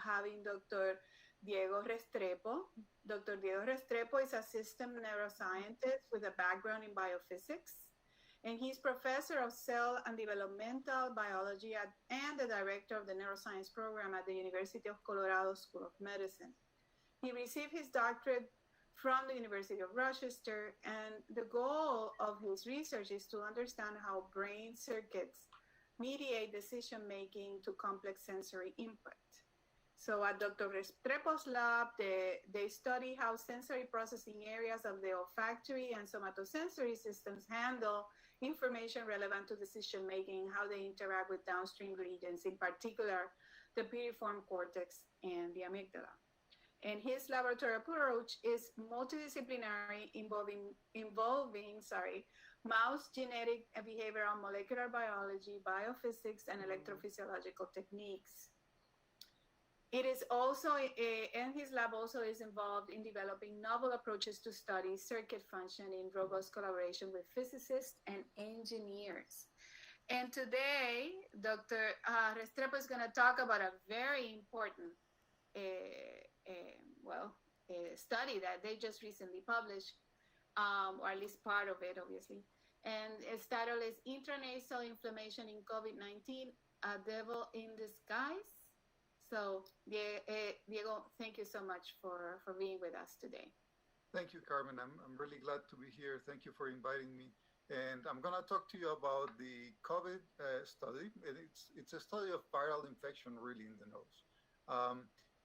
having Dr. Diego Restrepo. Dr. Diego Restrepo is a system neuroscientist with a background in biophysics, and he's professor of cell and developmental biology and the director of the neuroscience program at the University of Colorado School of Medicine. He received his doctorate from the University of Rochester, and the goal of his research is to understand how brain circuits mediate decision-making to complex sensory input. So at Dr. Restrepo's lab, they study how sensory processing areas of the olfactory and somatosensory systems handle information relevant to decision-making, how they interact with downstream regions, in particular, the piriform cortex and the amygdala. And his laboratory approach is multidisciplinary, involving mouse genetic and behavioral molecular biology, biophysics, and electrophysiological techniques. It is also, and his lab also is involved in developing novel approaches to study circuit function in robust collaboration with physicists and engineers. And today, Dr. Restrepo is going to talk about a very important study that they just recently published, or at least part of it, obviously. And its title is Intranasal Inflammation in COVID-19, a Devil in Disguise. So, Diego, thank you so much for being with us today. Thank you, Carmen. I'm really glad to be here. Thank you for inviting me. And I'm going to talk to you about the COVID study. And it's a study of viral infection really in the nose.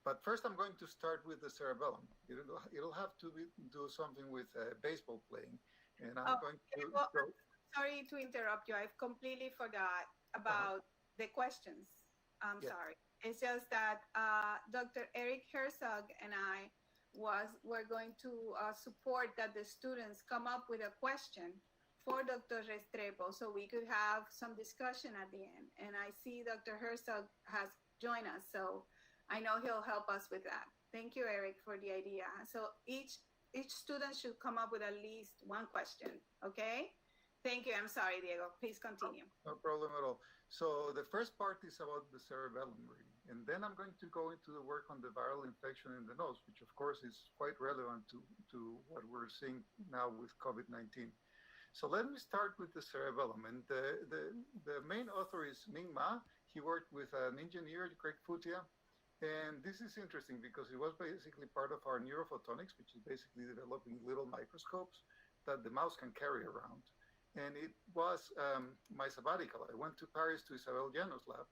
But first, I'm going to start with the cerebellum. It'll have to do something with baseball playing. And I'm going to... Well, sorry to interrupt you. I've completely forgot about the questions. I'm sorry. It's just that Dr. Eric Herzog and I were going to support that the students come up with a question for Dr. Restrepo so we could have some discussion at the end. And I see Dr. Herzog has joined us, so I know he'll help us with that. Thank you, Eric, for the idea. So each student should come up with at least one question, okay? Thank you. I'm sorry, Diego. Please continue. No problem at all. So the first part is about the cerebellum, really. And then I'm going to go into the work on the viral infection in the nose, which of course is quite relevant to what we're seeing now with COVID-19. So let me start with the cerebellum. And the main author is Ming Ma. He worked with an engineer, Craig Futia. And this is interesting because it was basically part of our neurophotonics, which is basically developing little microscopes that the mouse can carry around. And it was my sabbatical. I went to Paris to Isabel Llano's lab.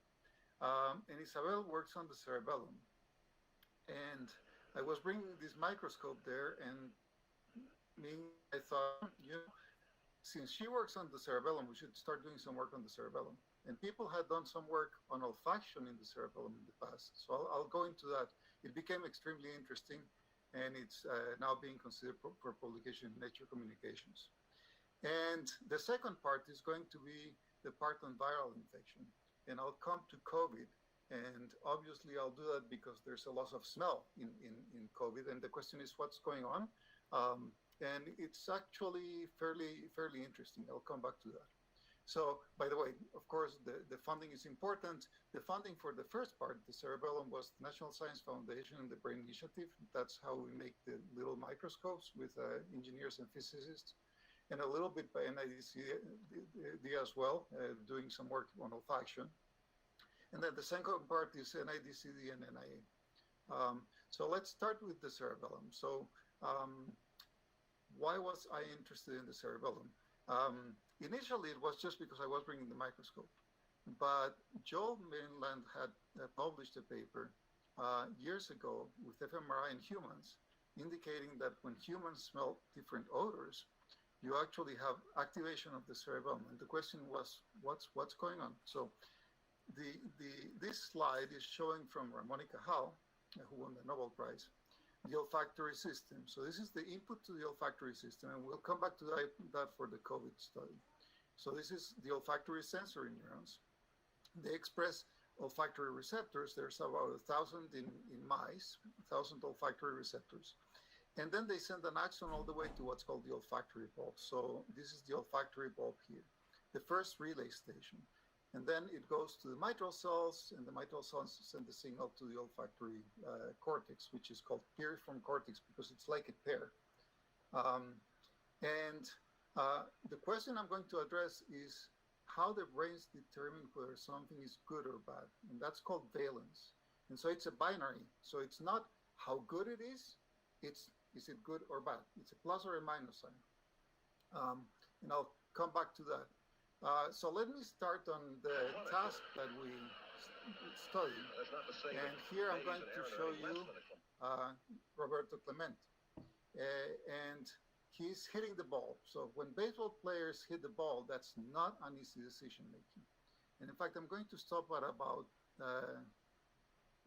And Isabel works on the cerebellum. And I was bringing this microscope there, and I thought, since she works on the cerebellum, we should start doing some work on the cerebellum. And people had done some work on olfaction in the cerebellum in the past. So I'll go into that. It became extremely interesting, and it's now being considered for publication in Nature Communications. And the second part is going to be the part on viral infection. And I'll come to COVID. And obviously, I'll do that because there's a loss of smell in COVID. And the question is, what's going on? And it's actually fairly interesting. I'll come back to that. So, by the way, of course, the funding is important. The funding for the first part, the cerebellum, was the National Science Foundation and the Brain Initiative. That's how we make the little microscopes with engineers and physicists. And a little bit by NIDCD as well, doing some work on olfaction. And then the second part is NIDCD and NIA. So let's start with the cerebellum. So why was I interested in the cerebellum? Initially, it was just because I was bringing the microscope. But Joel Mainland had published a paper years ago with fMRI in humans, indicating that when humans smell different odors, you actually have activation of the cerebellum. And the question was, what's going on? So this slide is showing from Ramon y Cajal, who won the Nobel Prize, the olfactory system. So this is the input to the olfactory system, and we'll come back to that for the COVID study. So this is the olfactory sensory neurons. They express olfactory receptors. There's about 1,000 in mice, 1,000 olfactory receptors. And then they send an axon all the way to what's called the olfactory bulb. So this is the olfactory bulb here, the first relay station. And then it goes to the mitral cells, and the mitral cells send the signal to the olfactory cortex, which is called piriform cortex because it's like a pear. The question I'm going to address is how the brains determine whether something is good or bad, and that's called valence. And so it's a binary. So it's not how good it is it good or bad? It's a plus or a minus sign. And I'll come back to that. So let me start on the task that we studied. And here I'm going to show you Roberto Clemente. And he's hitting the ball. So when baseball players hit the ball, that's not an easy decision making. And in fact, I'm going to stop at about,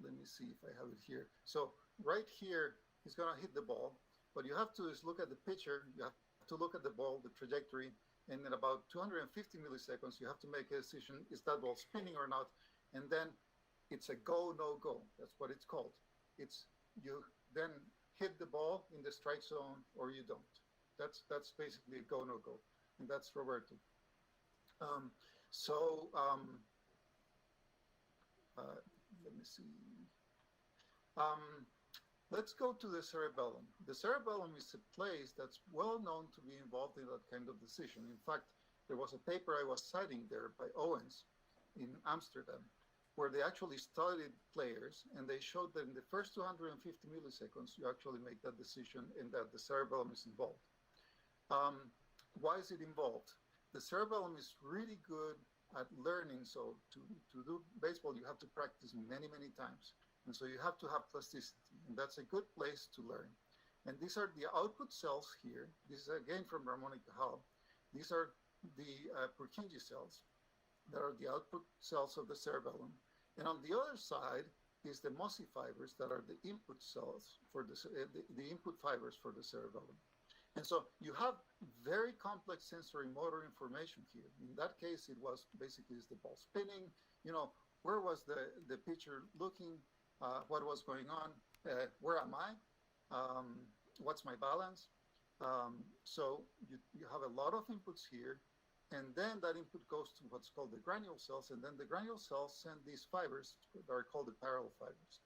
let me see if I have it here. So right here, he's going to hit the ball. What you have to is look at the pitcher. You have to look at the ball, the trajectory. And in about 250 milliseconds, you have to make a decision, is that ball spinning or not? And then it's a go, no go. That's what it's called. It's you then hit the ball in the strike zone or you don't. That's basically a go, no go. And that's Roberto. Let me see. Let's go to the cerebellum. The cerebellum is a place that's well known to be involved in that kind of decision. In fact, there was a paper I was citing there by Owens in Amsterdam, where they actually studied players, and they showed that in the first 250 milliseconds, you actually make that decision and that the cerebellum is involved. Why is it involved? The cerebellum is really good at learning. So to do baseball, you have to practice many, many times. And so you have to have plasticity, and that's a good place to learn. And these are the output cells here. This is again from Ramon y Cajal. These are the Purkinje cells that are the output cells of the cerebellum. And on the other side is the mossy fibers that are the input cells for the input fibers for the cerebellum. And so you have very complex sensory motor information here. In that case, it was basically is the ball spinning, where was the pitcher looking, what was going on, where am I, what's my balance. So you have a lot of inputs here, and then that input goes to what's called the granule cells, and then the granule cells send these fibers that are called the parallel fibers.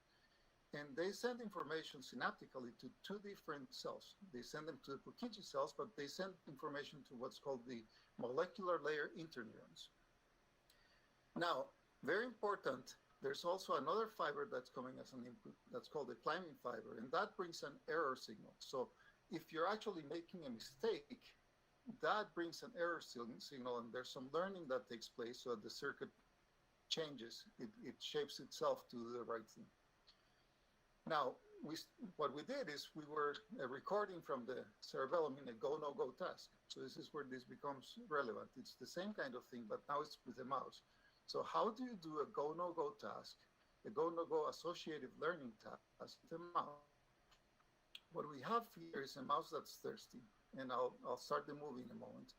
And they send information synaptically to two different cells. They send them to the Purkinje cells, but they send information to what's called the molecular layer interneurons. Now, very important, there's also another fiber that's coming as an input that's called the climbing fiber, and that brings an error signal. So if you're actually making a mistake, that brings an error signal, and there's some learning that takes place so that the circuit changes. It shapes itself to the right thing. Now, what we did is we were recording from the cerebellum in a go, no go task. So this is where this becomes relevant. It's the same kind of thing, but now it's with a mouse. So how do you do a go, no go task, a go, no go associative learning task with a mouse? What we have here is a mouse that's thirsty, and I'll start the movie in a moment.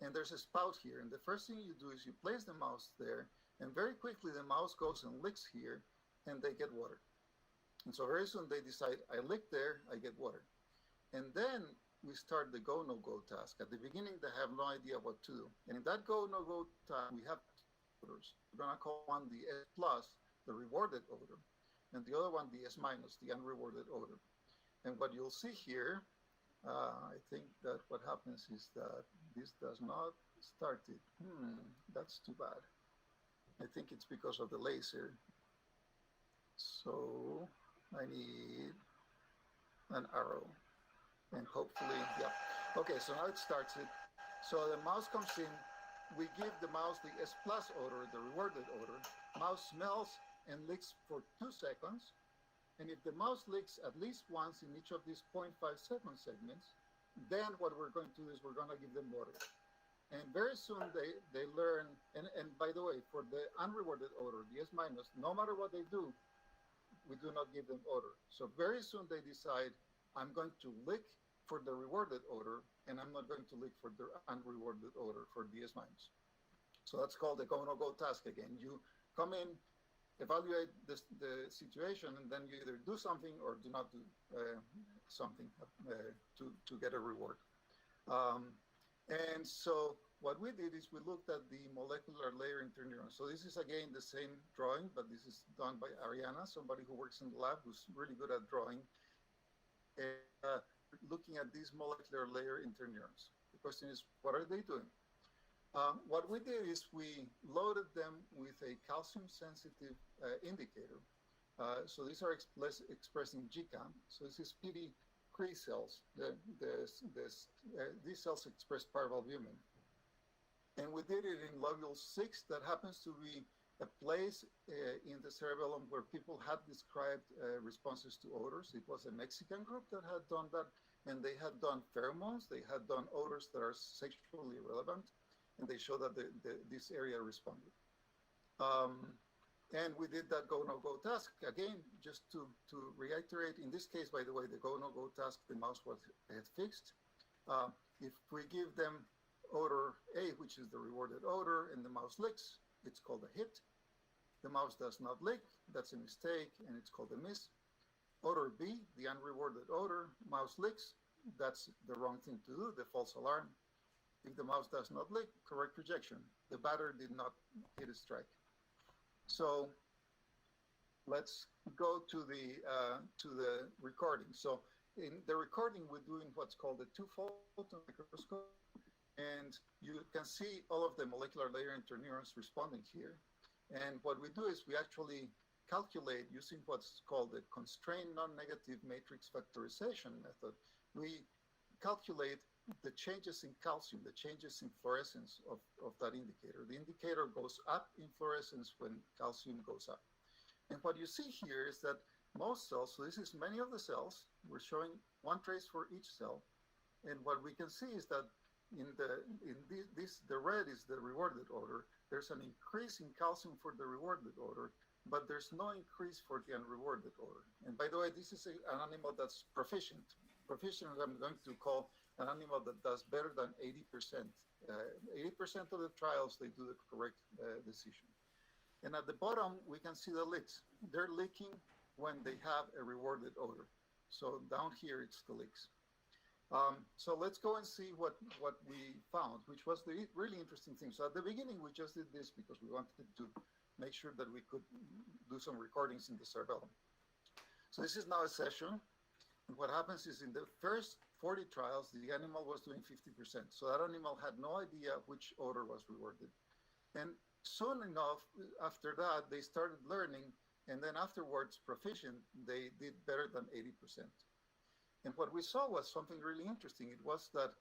And there's a spout here, and the first thing you do is you place the mouse there, and very quickly the mouse goes and licks here, and they get water. And so very soon they decide, I lick there, I get water. And then we start the go, no go task. At the beginning, they have no idea what to do. And in that go, no go task, we have odors. We're going to call one the S plus, the rewarded odor, and the other one the S minus, the unrewarded odor. And what you'll see here, I think that what happens is that this does not start it. That's too bad. I think it's because of the laser. So I need an arrow, and hopefully, yeah. Okay, so now it starts it. So the mouse comes in. We give the mouse the S plus odor, the rewarded odor. Mouse smells and licks for 2 seconds. And if the mouse licks at least once in each of these 0.57 segments, then what we're going to do is we're going to give them water. And very soon they learn, and by the way, for the unrewarded odor, the S minus, no matter what they do, we do not give them odor. So very soon they decide, I'm going to lick for the rewarded odor, and I'm not going to lick for the unrewarded odor for the S minus. So that's called the go, no go task again. You come in, evaluate the situation, and then you either do something or do not do something to get a reward. And so what we did is we looked at the molecular layer interneurons. So this is again the same drawing, but this is done by Ariana, somebody who works in the lab who's really good at drawing. Looking at these molecular layer interneurons. The question is, what are they doing? What we did is we loaded them with a calcium-sensitive indicator. So these are expressing GCAM. So this is PD3 cells. These cells express parvalbumin. And we did it in lobule 6. That happens to be a place in the cerebellum where people had described responses to odors. It was a Mexican group that had done that, and they had done pheromones. They had done odors that are sexually relevant, and they showed that this area responded. And we did that go-no-go task. Again, just to reiterate, in this case, by the way, the go-no-go task, the mouse had fixed. If we give them odor A, which is the rewarded odor, and the mouse licks, it's called a hit. The mouse does not lick, that's a mistake, and it's called a miss. Odor B, the unrewarded odor, mouse licks, that's the wrong thing to do, the false alarm. If the mouse does not lick, correct rejection. The batter did not hit a strike. So let's go to the recording. So in the recording, we're doing what's called a two-photon microscope, and you can see all of the molecular layer interneurons responding here. And what we do is we actually calculate using what's called the constrained non-negative matrix factorization method. We calculate the changes in calcium, the changes in fluorescence of that indicator. The indicator goes up in fluorescence when calcium goes up. And what you see here is that most cells, so this is many of the cells, we're showing one trace for each cell. And what we can see is that the red is the rewarded odor. There's an increase in calcium for the rewarded odor, but there's no increase for the unrewarded odor. And by the way, this is an animal that's proficient. Proficient, I'm going to call an animal that does better than 80%. 80% of the trials, they do the correct decision. And at the bottom, we can see the licks. They're licking when they have a rewarded odor. So down here, it's the licks. So let's go and see what we found, which was the really interesting thing. So at the beginning, we just did this because we wanted to make sure that we could do some recordings in the cerebellum. So this is now a session. And what happens is in the first 40 trials, the animal was doing 50%. So that animal had no idea which odor was rewarded. And soon enough, after that, they started learning. And then afterwards, proficient, they did better than 80%. And what we saw was something really interesting. It was that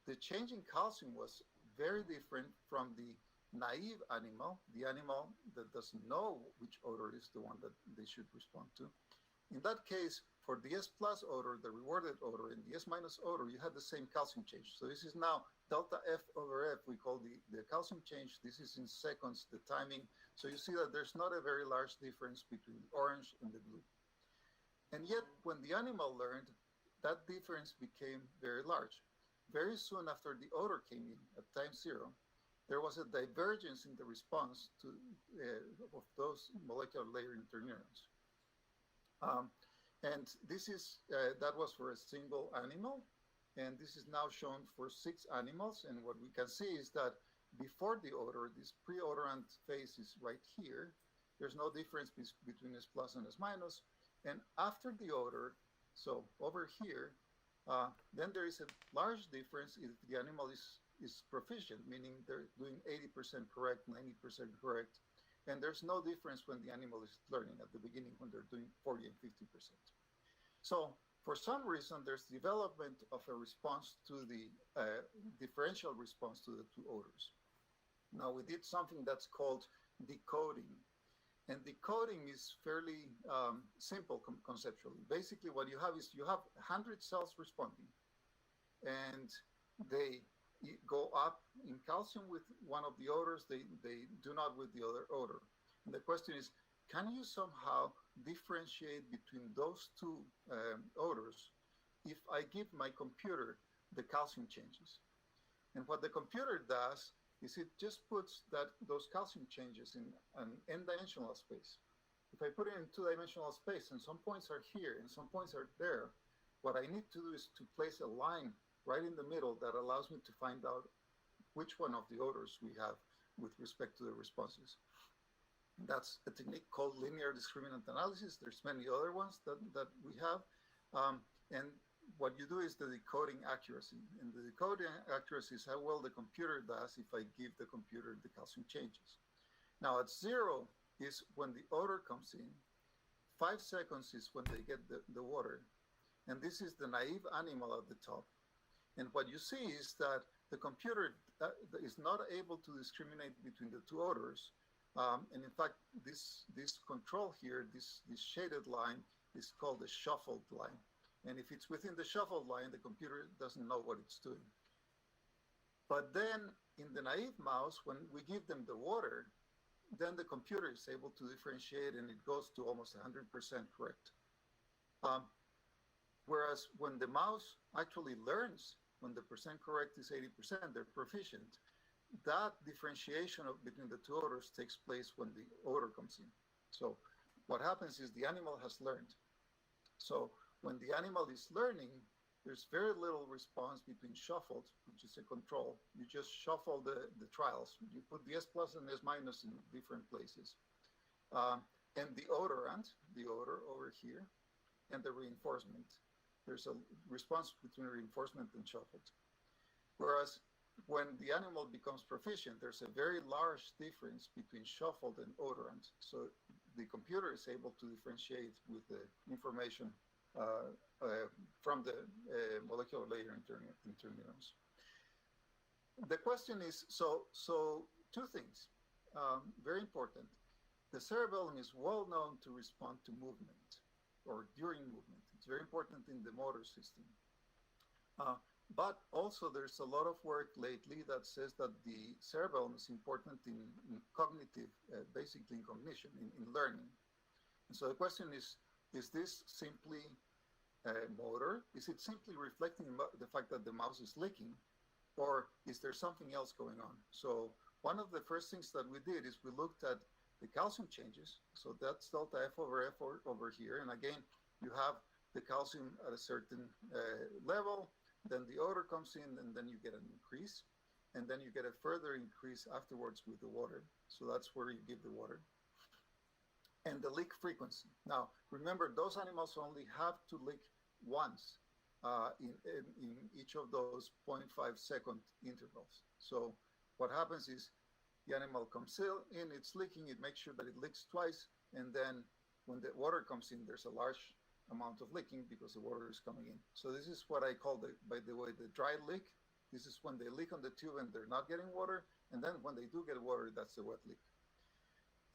the change in calcium was very different from the naive animal, the animal that doesn't know which odor is the one that they should respond to. In that case, for the S plus odor, the rewarded odor, and the S minus odor, you had the same calcium change. So this is now delta F over F, we call the calcium change. This is in seconds, the timing. So you see that there's not a very large difference between the orange and the blue. And yet, when the animal learned, that difference became very large. Very soon after the odor came in at time 0, there was a divergence in the response to of those molecular layer interneurons. And this is that was for a single animal, and this is now shown for 6 animals. And what we can see is that before the odor, this pre-odorant phase is right here. There's no difference between S plus and S minus. And after the odor, so over here, then there is a large difference if the animal is proficient, meaning they're doing 80% correct, 90% correct. And there's no difference when the animal is learning at the beginning when they're doing 40 and 50%. So for some reason, there's development of a response to the differential response to the two odors. Now we did something that's called decoding. And decoding is fairly simple conceptually. Basically, what you have is you have 100 cells responding, and they go up in calcium with one of the odors. They do not with the other odor. And the question is, can you somehow differentiate between those two odors if I give my computer the calcium changes? And what the computer does is it just puts those calcium changes in an n-dimensional space. If I put it in 2-dimensional space, and some points are here and some points are there, what I need to do is to place a line right in the middle that allows me to find out which one of the odors we have with respect to the responses. That's a technique called linear discriminant analysis. There's many other ones that we have. And what you do is the decoding accuracy. And the decoding accuracy is how well the computer does if I give the computer the calcium changes. Now at 0 is when the odor comes in. 5 seconds is when they get the water. And this is the naive animal at the top. And what you see is that the computer is not able to discriminate between the two odors. And in fact, this control here, this shaded line, is called the shuffled line. And if it's within the shuffled line, the computer doesn't know what it's doing. But then in the naive mouse, when we give them the water, then the computer is able to differentiate, and it goes to almost 100% correct. Whereas when the mouse actually learns, when the percent correct is 80%, they're proficient. That differentiation between the two odors takes place when the odor comes in. So what happens is the animal has learned. So when the animal is learning, there's very little response between shuffled, which is a control. You just shuffle the trials. You put the S plus and S minus in different places. And the odorant, the odor over here, and the reinforcement. There's a response between reinforcement and shuffled. Whereas when the animal becomes proficient, there's a very large difference between shuffled and odorant. So the computer is able to differentiate with the information from the molecular layer interneurons. The question is, so two things, very important. The cerebellum is well known to respond to movement or during movement. It's very important in the motor system. But also there's a lot of work lately that says that the cerebellum is important in cognitive, basically in cognition, in learning. And so the question is this simply motor? Is it simply reflecting the fact that the mouse is licking? Or is there something else going on? So one of the first things that we did is we looked at the calcium changes. So that's delta F over F over here. And again, you have the calcium at a certain level, then the odor comes in, and then you get an increase. And then you get a further increase afterwards with the water. So that's where you give the water. And the lick frequency. Now, remember, those animals only have to lick once in each of those 0.5 second intervals. So what happens is the animal comes in, it's licking, it makes sure that it licks twice, and then when the water comes in, there's a large amount of licking because the water is coming in. So this is what I call, by the way, the dry lick. This is when they lick on the tube and they're not getting water, and then when they do get water, that's the wet lick.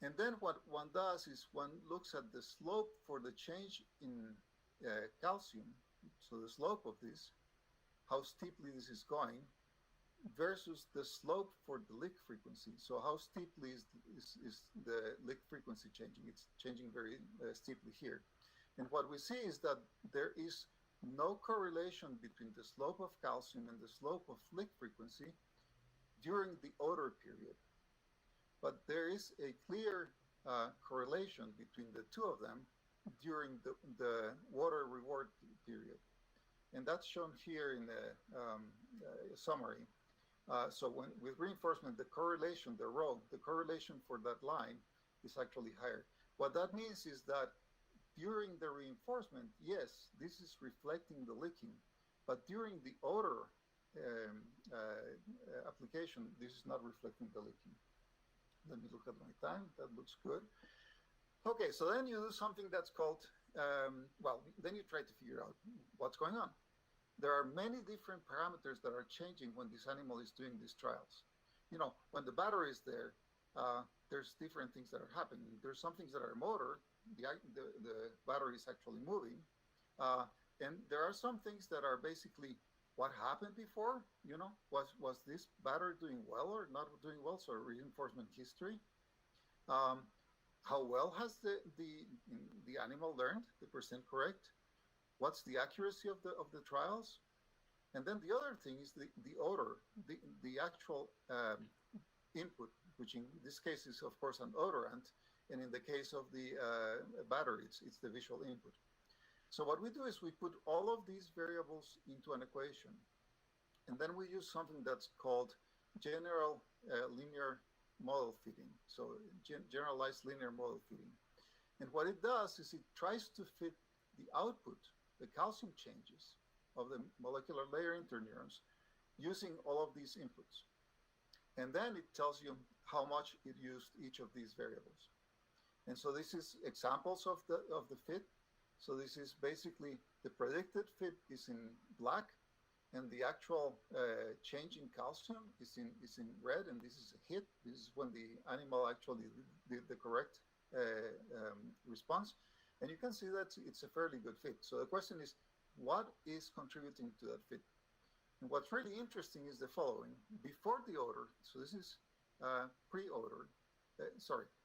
And then what one does is one looks at the slope for the change in calcium, so the slope of this, how steeply this is going, versus the slope for the lick frequency. So how steeply is the lick frequency changing? It's changing very steeply here. And what we see is that there is no correlation between the slope of calcium and the slope of lick frequency during the odor period. But there is a clear correlation between the two of them during the water reward period. And that's shown here in the summary. So with reinforcement, the correlation, the correlation for that line is actually higher. What that means is that during the reinforcement, yes, this is reflecting the licking, but during the odor application, this is not reflecting the licking. Let me look at my time. That looks good. Okay, so then you do something that's called, then you try to figure out what's going on. There are many different parameters that are changing when this animal is doing these trials. You know, when the battery is there, there's different things that are happening. There's some things that are motor. The battery is actually moving. And there are some things that are basically what happened before, you know, was this battery doing well or not doing well? So reinforcement history. How well has the animal learned, the percent correct? What's the accuracy of the trials? And then the other thing is the odor, the actual input, which in this case is of course an odorant, and in the case of the battery, it's the visual input. So what we do is we put all of these variables into an equation, and then we use something that's called general linear model fitting, so generalized linear model fitting. And what it does is it tries to fit the output, the calcium changes of the molecular layer interneurons using all of these inputs. And then it tells you how much it used each of these variables. And so this is examples of the fit. So this is basically the predicted fit is in black, and the actual change in calcium is in red, and this is a hit. This is when the animal actually did the correct response. And you can see that it's a fairly good fit. So the question is, what is contributing to that fit? And what's really interesting is the following. Before the odor, so this is pre-odor,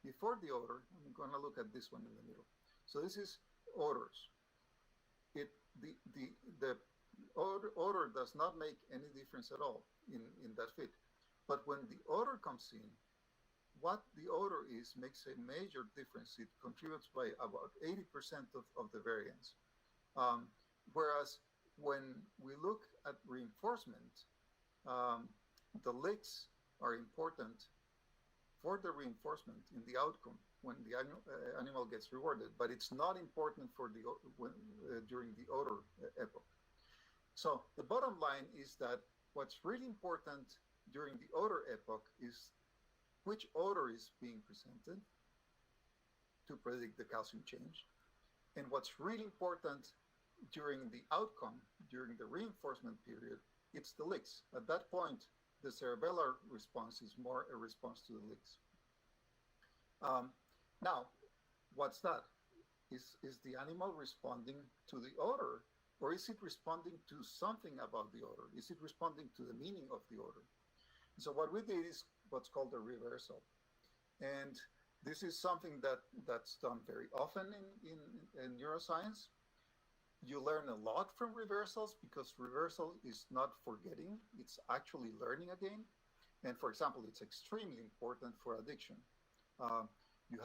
before the odor, I'm going to look at this one in the middle. So this is odors. The odor does not make any difference at all in that fit. But when the odor comes in, what the odor is makes a major difference. It contributes by about 80% of the variance. Whereas when we look at reinforcement, the licks are important for the reinforcement in the outcome when the animal gets rewarded, but it's not important for during the odor epoch. So the bottom line is that what's really important during the odor epoch is which odor is being presented to predict the calcium change. And what's really important during the outcome, during the reinforcement period, it's the licks. At that point, the cerebellar response is more a response to the licks. Now, what's that? Is the animal responding to the odor, or is it responding to something about the odor? Is it responding to the meaning of the odor? So what we did is what's called a reversal. And this is something that's done very often in neuroscience. You learn a lot from reversals because reversal is not forgetting, it's actually learning again. And for example, it's extremely important for addiction. You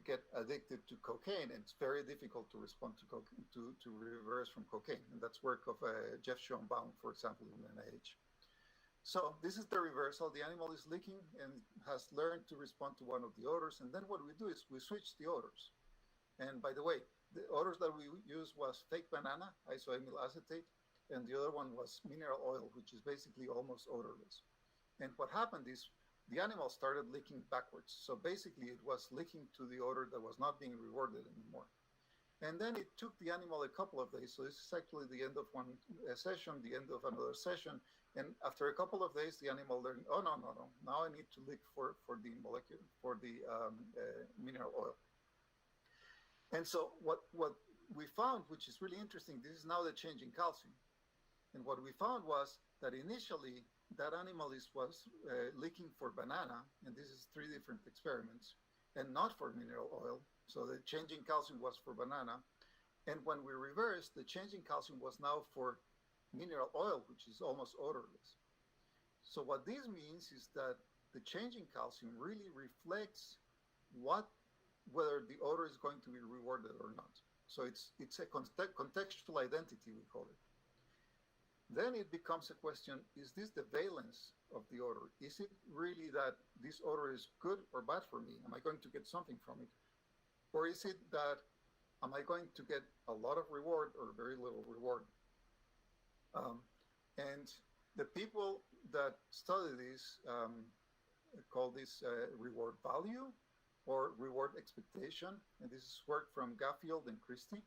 get addicted to cocaine, and it's very difficult to respond to reverse from cocaine. And that's work of Jeff Schoenbaum, for example, in NIH. So this is the reversal. The animal is licking and has learned to respond to one of the odors. And then what we do is we switch the odors. And by the way, the odors that we used was fake banana, isoamyl acetate, and the other one was mineral oil, which is basically almost odorless. And what happened is the animal started licking backwards. So basically it was licking to the odor that was not being rewarded anymore. And then it took the animal a couple of days. So this is actually the end of one session, the end of another session. And after a couple of days, the animal learned, oh, no. Now I need to lick for the molecule, for the mineral oil. And so what we found, which is really interesting, this is now the change in calcium. And what we found was that initially that animal was licking for banana, and this is 3 different experiments, and not for mineral oil. So the change in calcium was for banana. And when we reversed, the change in calcium was now for mineral oil, which is almost odorless. So what this means is that the change in calcium really reflects whether the odor is going to be rewarded or not. So it's a contextual identity, we call it. Then it becomes a question, is this the valence of the odor? Is it really that this odor is good or bad for me? Am I going to get something from it? Or is it that, am I going to get a lot of reward or very little reward? And the people that study this call this reward value or reward expectation. And this is work from Gaffield and Christie.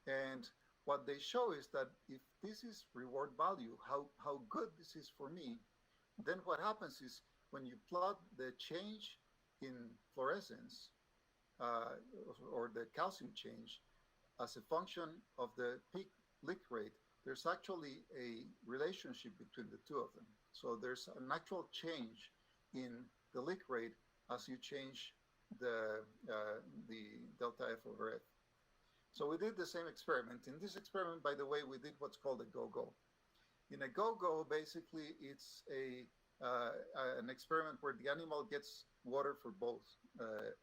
And what they show is that if this is reward value, how good this is for me, then what happens is when you plot the change in fluorescence or the calcium change as a function of the peak lick rate, there's actually a relationship between the two of them. So there's an actual change in the lick rate as you change the delta F over F. So we did the same experiment. In this experiment, by the way, we did what's called a go-go. In a go-go, basically, it's an experiment where the animal gets water for both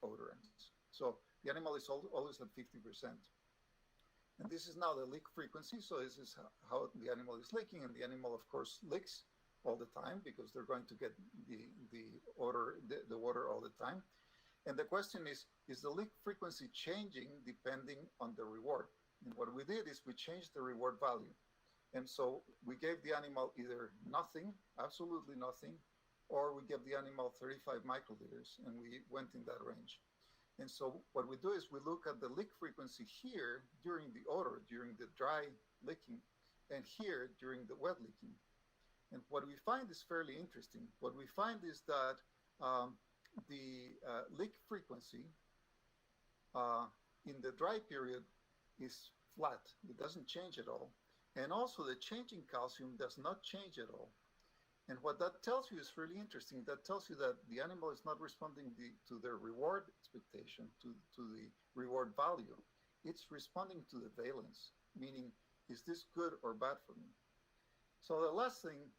odorants. So the animal is always at 50%. And this is now the lick frequency. So this is how the animal is licking. And the animal, of course, licks all the time because they're going to get the water all the time. And the question is the leak frequency changing depending on the reward? And what we did is we changed the reward value. And so we gave the animal either nothing, absolutely nothing, or we gave the animal 35 microliters, and we went in that range. And so what we do is we look at the leak frequency here during the odor, during the dry licking, and here during the wet licking. And what we find is fairly interesting. What we find is that the leak frequency in the dry period is flat. It doesn't change at all. And also the change in calcium does not change at all. And what that tells you is really interesting. That tells you that the animal is not responding to the reward expectation, to the reward value. It's responding to the valence, meaning, is this good or bad for me? So the last thing,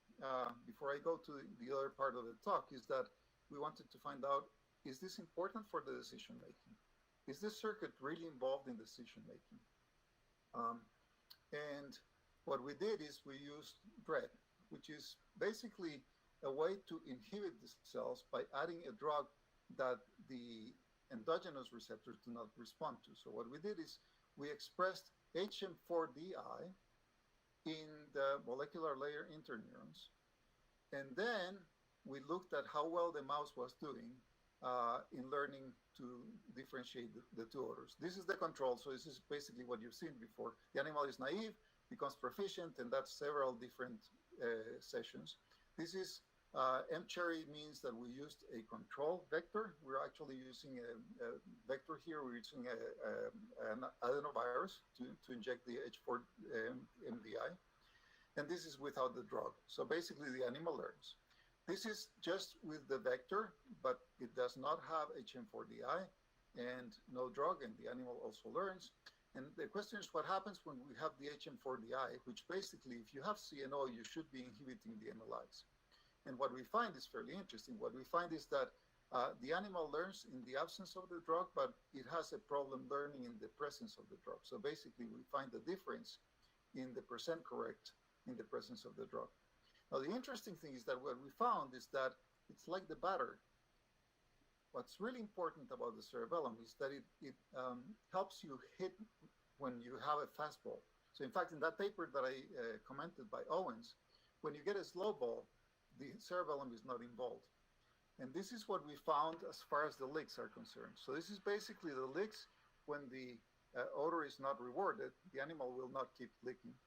before I go to the other part of the talk, is that we wanted to find out, is this important for the decision making? Is this circuit really involved in decision making? And what we did is we used DREAD, which is basically a way to inhibit the cells by adding a drug that the endogenous receptors do not respond to. So what we did is we expressed HM4DI in the molecular layer interneurons, and then we looked at how well the mouse was doing in learning to differentiate the two odors. This is the control, so this is basically what you've seen before. The animal is naive, becomes proficient, and that's several different sessions. This is M-cherry means that we used a control vector. We're actually using a vector here. We're using an adenovirus to inject the H4 MDI. And this is without the drug. So basically the animal learns. This is just with the vector, but it does not have HM4DI and no drug, and the animal also learns. And the question is what happens when we have the HM4DI, which basically, if you have CNO, you should be inhibiting the MLIs. And what we find is fairly interesting. What we find is that the animal learns in the absence of the drug, but it has a problem learning in the presence of the drug. So basically, we find the difference in the percent correct in the presence of the drug. Now, the interesting thing is that what we found is that it's like the batter. What's really important about the cerebellum is that it helps you hit when you have a fastball. So in fact, in that paper that I commented by Owens, when you get a slow ball, the cerebellum is not involved. And this is what we found as far as the licks are concerned. So this is basically the licks when the odor is not rewarded, the animal will not keep licking.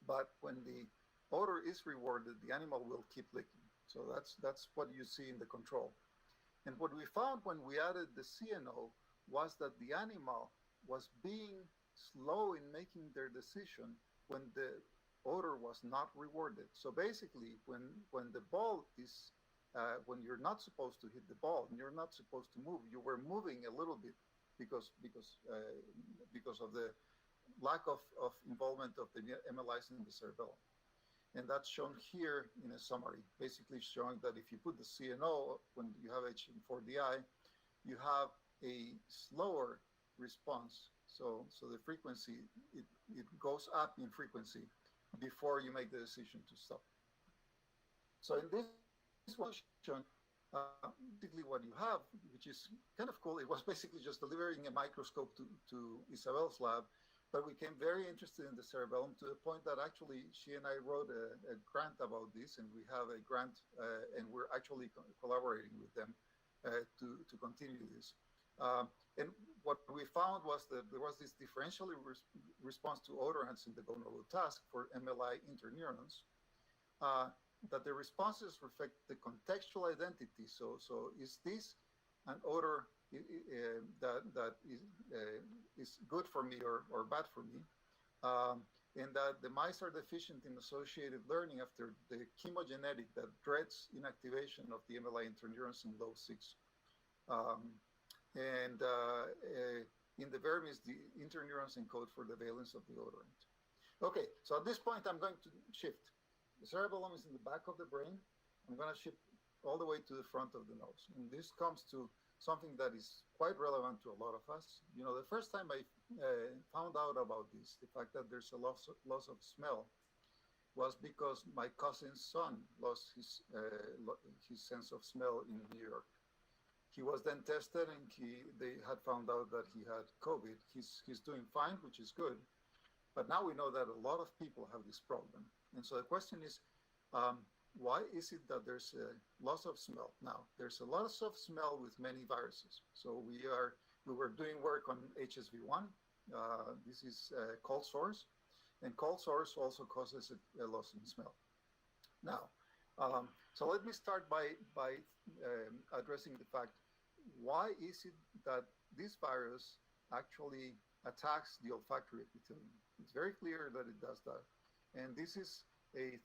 But when the odor is rewarded, the animal will keep licking. So that's what you see in the control. And what we found when we added the CNO was that the animal was being slow in making their decision when the odor was not rewarded. So basically, when the ball is, when you're not supposed to hit the ball and you're not supposed to move, you were moving a little bit because of the lack of involvement of the MLIs in the cerebellum. And that's shown here in a summary, basically showing that if you put the CNO when you have HM4DI, you have a slower response. So the frequency, it goes up in frequency before you make the decision to stop. So in this one shown, basically what you have, which is kind of cool, it was basically just delivering a microscope to Isabel's lab. But we became very interested in the cerebellum to the point that actually she and I wrote a grant about this, and we have a grant, and we're actually collaborating with them to continue this. And what we found was that there was this differential response to odorants in the gonadal task for MLI interneurons, that the responses reflect the contextual identity. So is this an odor that is good for me or bad for me, and that the mice are deficient in associated learning after the chemogenetic that dreads inactivation of the MLI interneurons in low 6. In the vermis, the interneurons encode for the valence of the odorant. Okay, so at this point, I'm going to shift. The cerebellum is in the back of the brain. I'm going to shift all the way to the front of the nose. And this comes to something that is quite relevant to a lot of us. You know, the first time I found out about this, the fact that there's a loss of smell, was because my cousin's son lost his sense of smell in New York. He was then tested, and they had found out that he had COVID. He's doing fine, which is good. But now we know that a lot of people have this problem. And so the question is, why is it that there's a loss of smell? Now, there's a loss of smell with many viruses. So we were doing work on HSV1. This is cold sores. And cold sores also causes a loss in smell. Now, so let me start by addressing the fact, why is it that this virus actually attacks the olfactory epithelium? It's very clear that it does that. And this is an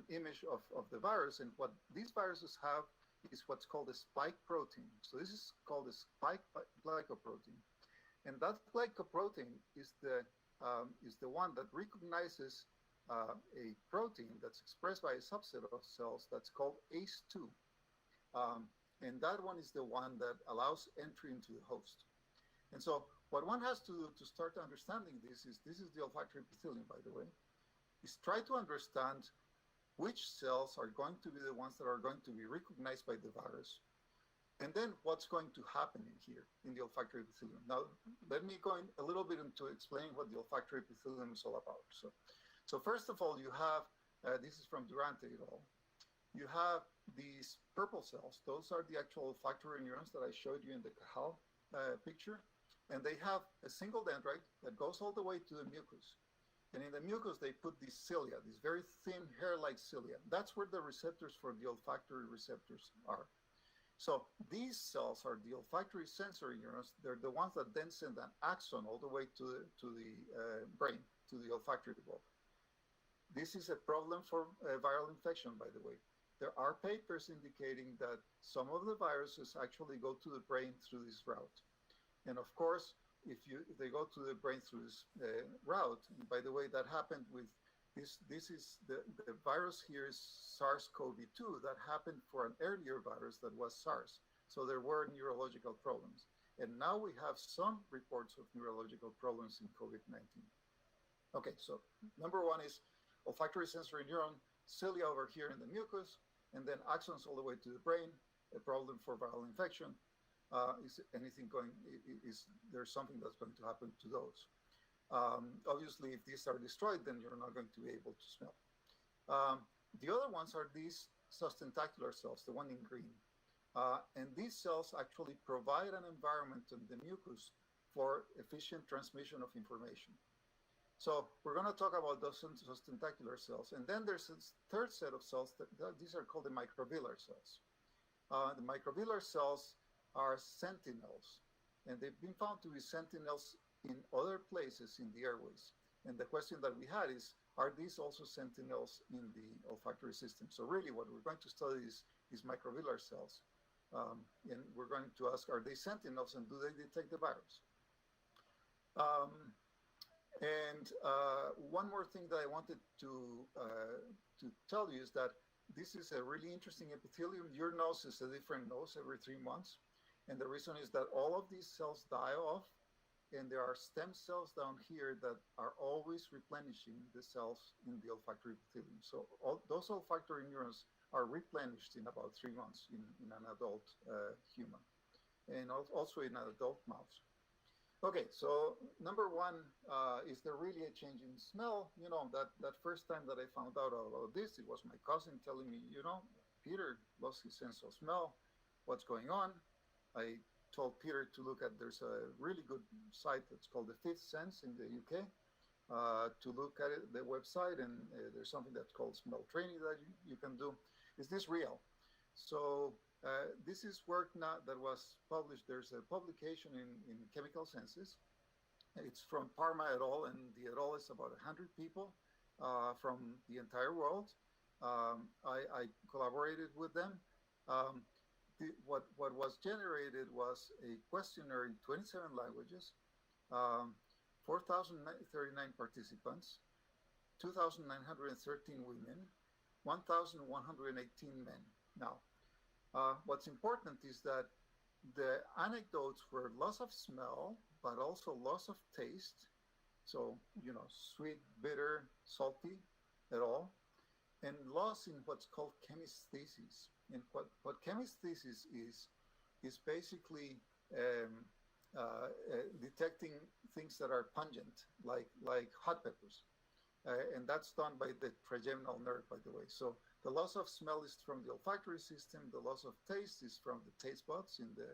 image of the virus. And what these viruses have is what's called a spike protein. So this is called a spike glycoprotein. And that glycoprotein is the one that recognizes a protein that's expressed by a subset of cells that's called ACE2. And that one is the one that allows entry into the host. And so what one has to do to start understanding this is the olfactory epithelium, by the way, is try to understand which cells are going to be the ones that are going to be recognized by the virus. And then what's going to happen in here in the olfactory epithelium. Now, let me go in a little bit into explaining what the olfactory epithelium is all about. So first of all, you have, this is from Durante et al. You have these purple cells. Those are the actual olfactory neurons that I showed you in the Cajal picture. And they have a single dendrite that goes all the way to the mucus. And in the mucus, they put these cilia, these very thin hair-like cilia. That's where the receptors for the olfactory receptors are. So these cells are the olfactory sensory neurons. They're the ones that then send an axon all the way to the brain, to the olfactory bulb. This is a problem for viral infection, by the way. There are papers indicating that some of the viruses actually go to the brain through this route. And of course, if they go to the brain through this route, and by the way, that happened with this is the virus here is SARS-CoV-2 that happened for an earlier virus that was SARS. So there were neurological problems. And now we have some reports of neurological problems in COVID-19. Okay, so number one is olfactory sensory neuron, cilia over here in the mucus, and then axons all the way to the brain, a problem for viral infection. Is anything going, there's something that's going to happen to those. Obviously, if these are destroyed, then you're not going to be able to smell. The other ones are these sustentacular cells, the one in green. And these cells actually provide an environment in the mucus for efficient transmission of information. So we're going to talk about those sustentacular cells. And then there's a third set of cells, these are called the microvillar cells. The microvillar cells are sentinels. And they've been found to be sentinels in other places in the airways. And the question that we had is, are these also sentinels in the olfactory system? So really what we're going to study is microvillar cells. And we're going to ask, are they sentinels and do they detect the virus? One more thing that I wanted to tell you is that this is a really interesting epithelium. Your nose is a different nose every 3 months. And the reason is that all of these cells die off, and there are stem cells down here that are always replenishing the cells in the olfactory epithelium. So those olfactory neurons are replenished in about 3 months in an adult human, and also in an adult mouse. Okay, so number one, is there really a change in smell? You know, that first time that I found out about this, it was my cousin telling me, you know, Peter lost his sense of smell. What's going on? I told Peter to look at, there's a really good site that's called the Fifth Sense in the UK, to look at it, the website, and there's something that's called smell training that you can do. Is this real? So this is work now that was published. There's a publication in Chemical Senses. It's from Parma et al., and the et al. Is about 100 people from the entire world. I collaborated with them. What was generated was a questionnaire in 27 languages, 4,039 participants, 2,913 women, 1,118 men. Now, what's important is that the anecdotes were loss of smell, but also loss of taste, So, sweet, bitter, salty at all, and loss in what's called chemisthesis. And what chemisthesis is basically detecting things that are pungent, like hot peppers. And that's done by the trigeminal nerve, by the way. So the loss of smell is from the olfactory system. The loss of taste is from the taste buds in the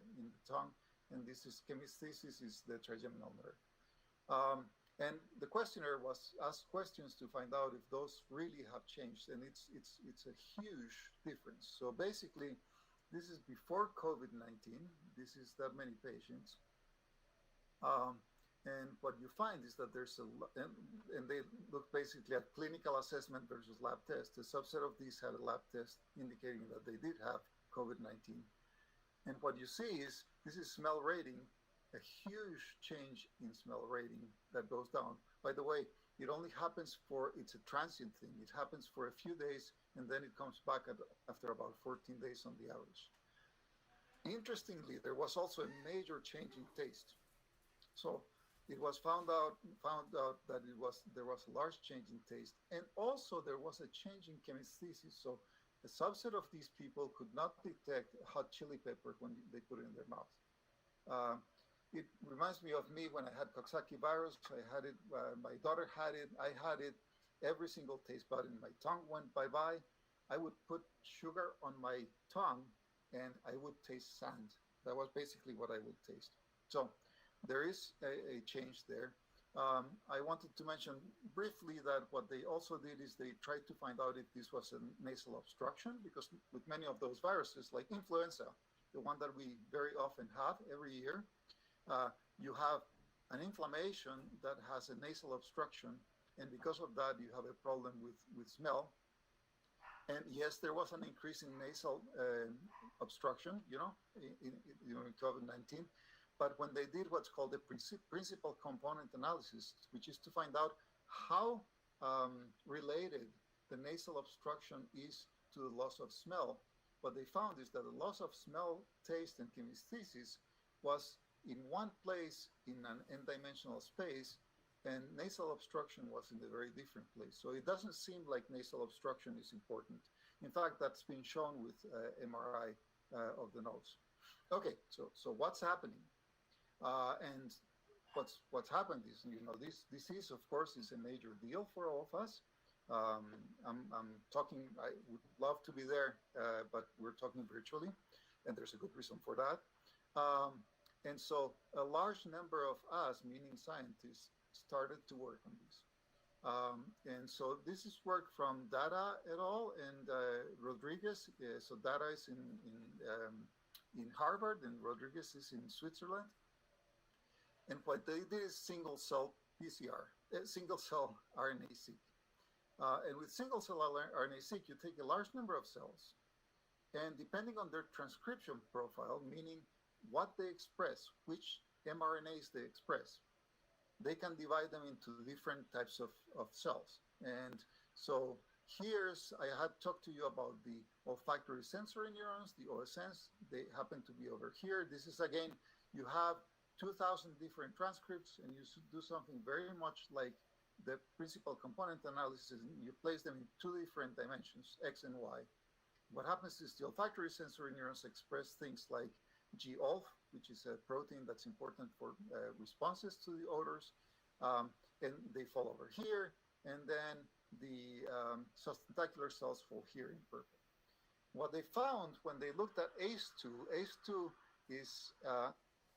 tongue. And this is chemisthesis, is the trigeminal nerve. And the questionnaire was asked questions to find out if those really have changed. And it's a huge difference. So basically, this is before COVID-19. This is that many patients. And what you find is that there's and they look basically at clinical assessment versus lab test. A subset of these had a lab test indicating that they did have COVID-19. And what you see is, this is smell rating, a huge change in smell rating that goes down. By the way, it only happens it's a transient thing. It happens for a few days, and then it comes back after about 14 days on the average. Interestingly, there was also a major change in taste. So it was found out that there was a large change in taste, and also there was a change in chemisthesis. So a subset of these people could not detect hot chili pepper when they put it in their mouth. It reminds me of me when I had Coxsackie virus. I had it. My daughter had it. I had it. Every single taste bud in my tongue went bye-bye. I would put sugar on my tongue, and I would taste sand. That was basically what I would taste. So there is a change there. I wanted to mention briefly that what they also did is they tried to find out if this was a nasal obstruction, because with many of those viruses, like influenza, the one that we very often have every year, you have an inflammation that has a nasal obstruction, and because of that, you have a problem with smell. And yes, there was an increase in nasal obstruction, in COVID-19. But when they did what's called the principal component analysis, which is to find out how related the nasal obstruction is to the loss of smell, what they found is that the loss of smell, taste, and chemisthesis was in one place in an n-dimensional space, and nasal obstruction was in a very different place. So it doesn't seem like nasal obstruction is important. In fact, that's been shown with MRI of the nose. Okay, so what's happening? And what's happened is, this disease, of course, is a major deal for all of us. I'm talking, I would love to be there, but we're talking virtually, and there's a good reason for that. And so a large number of us, meaning scientists, started to work on this. And so this is work from Data et al. And Rodriguez. So Data is in Harvard, and Rodriguez is in Switzerland. And what they did is single-cell PCR, single-cell RNAseq. And with single-cell RNAseq, you take a large number of cells, and depending on their transcription profile, meaning what they express, which mRNAs they express, they can divide them into different types of cells. And so I had talked to you about the olfactory sensory neurons, the OSNs. They happen to be over here. This is, again, you have 2,000 different transcripts, and you should do something very much like the principal component analysis. You place them in two different dimensions, X and Y. What happens is the olfactory sensory neurons express things like GOLF, which is a protein that's important for responses to the odors, and they fall over here, and then the sustentacular cells fall here in purple. What they found when they looked at ACE2 is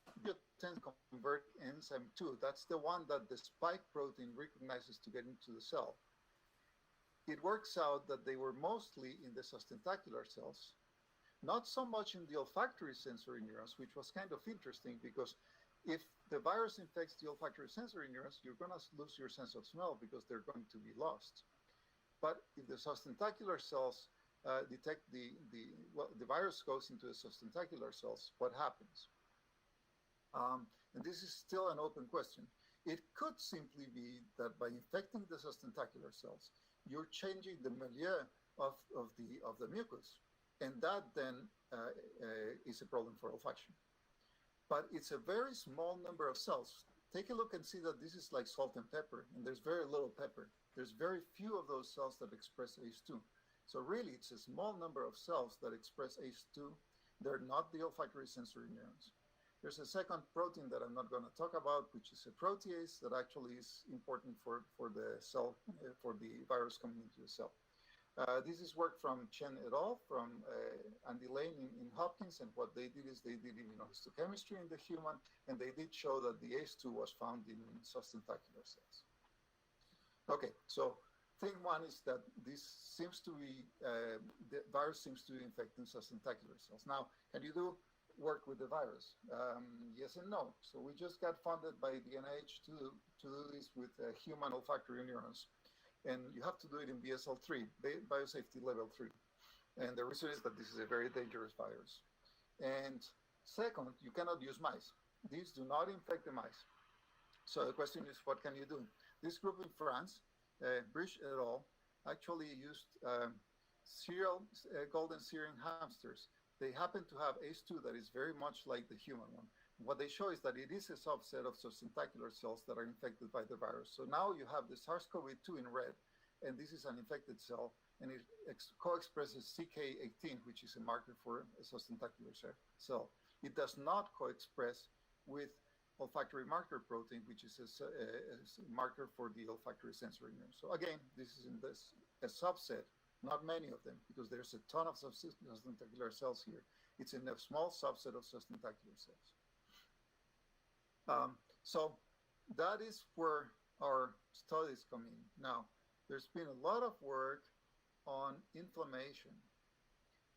angiotensin convert enzyme 2. That's the one that the spike protein recognizes to get into the cell. It works out that they were mostly in the sustentacular cells, not so much in the olfactory sensory neurons, which was kind of interesting, because if the virus infects the olfactory sensory neurons, you're going to lose your sense of smell because they're going to be lost. But if the sustentacular cells detect the virus goes into the sustentacular cells, what happens? And this is still an open question. It could simply be that by infecting the sustentacular cells, you're changing the milieu of the mucus, and that then is a problem for olfaction. But it's a very small number of cells. take a look and see that this is like salt and pepper, and there's very little pepper. There's very few of those cells that express ACE2. So really, it's a small number of cells that express ACE2. They're not the olfactory sensory neurons. There's a second protein that I'm not going to talk about, which is a protease that actually is important for the cell, for the virus coming into the cell. This is work from Chen et al. From Andy Lane in Hopkins, and what they did is they did immunohistochemistry in the human, and they did show that the ACE2 was found in sustentacular cells. Okay, so thing one is that this seems to be, the virus seems to be infecting sustentacular cells. Now, can you do work with the virus? Yes and no. So we just got funded by the NIH to do this with human olfactory neurons. And you have to do it in BSL-3, biosafety level 3. And the reason is that this is a very dangerous virus. And second, you cannot use mice. These do not infect the mice. So the question is, what can you do? This group in France, Brish et al., actually used golden Syrian hamsters. They happen to have ACE2 that is very much like the human one. What they show is that it is a subset of sustentacular cells that are infected by the virus. So now you have the SARS-CoV-2 in red, and this is an infected cell, and it co-expresses CK18, which is a marker for a sustentacular cell. It does not co-express with olfactory marker protein, which is a marker for the olfactory sensory nerve. So again, this is in a subset, not many of them, because there's a ton of sustentacular cells here. It's in a small subset of sustentacular cells. So that is where our studies come in. Now, there's been a lot of work on inflammation.